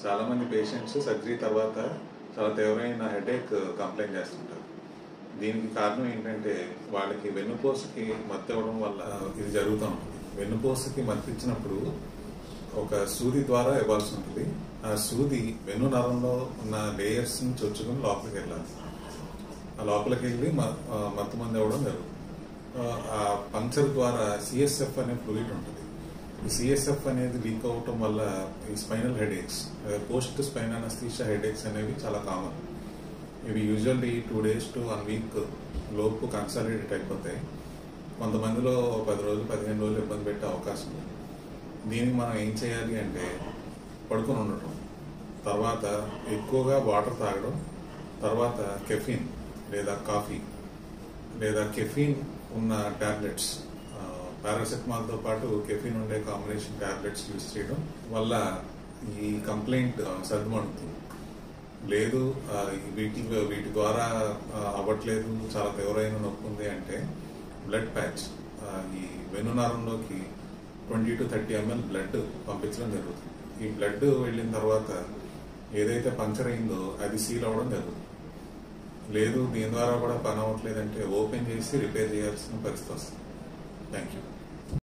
చాలామంది patients surgery తర్వాత చాలా తీవ్రమైన హెడేక్ కంప్లైంట్ చేస్తుంటారు. దీనికి కారణం ఏంటంటే వాళ్ళకి వెన్నుపూసకి మత్తు ఇవ్వడం వల్ల ఇది జరుగుతూ ఉంటుంది. వెన్నుపూసకి మత్తు ఇచ్చినప్పుడు ఒక సూది ద్వారా ఇవ్వాల్సి ఉంటుంది. ఆ సూది వెన్ను నరంలో ఉన్న లేయర్స్ని చొచ్చుకుని లోపలికి వెళ్ళాలి. ఆ లోపలికి వెళ్ళి మత్తు మంది ఇవ్వడం జరుగుతుంది. ఆ పంక్చర్ ద్వారా సిఎస్ఎఫ్ అనే ఫ్లూయిడ్ ఉంటుంది. ఈ సిఎస్ఎఫ్ అనేది లీక్ అవటం వల్ల ఈ spinal headaches, post spinal anaesthesia headaches అనేవి చాలా కామన్. ఇవి యూజువల్లీ 2 days to 1 week లోపు కన్సాలిడేట్ అయిపోతాయి. కొంతమందిలో 10 రోజులు 15 రోజులు ఇబ్బంది పెట్టే అవకాశం ఉంది. దీనికి మనం ఏం చేయాలి అంటే పడుకొని ఉండటం, తర్వాత ఎక్కువగా వాటర్ తాగడం, తర్వాత కెఫీన్ లేదా కాఫీ లేదా కెఫీన్ ఉన్న టాబ్లెట్స్, పారాసెటమాల్తో పాటు కెఫీన్ ఉండే కాంబినేషన్ టాబ్లెట్స్ యూజ్ చేయడం వల్ల ఈ కంప్లైంట్ సర్దుమణుతుంది. లేదు వీటి ద్వారా అవ్వట్లేదు, చాలా తీవ్రమైన నొప్పి ఉంది అంటే బ్లడ్ ప్యాచ్, ఈ వెన్నునరంలోకి 20 to 30 ml బ్లడ్ పంపించడం జరుగుతుంది. ఈ బ్లడ్ వెళ్ళిన తర్వాత ఏదైతే పంక్చర్ అయిందో అది సీల్ అవ్వడం జరుగుతుంది. లేదు దీని ద్వారా కూడా పని అవ్వట్లేదంటే ఓపెన్ చేసి రిపేర్ చేయాల్సిన పరిస్థితి వస్తుంది. Thank you.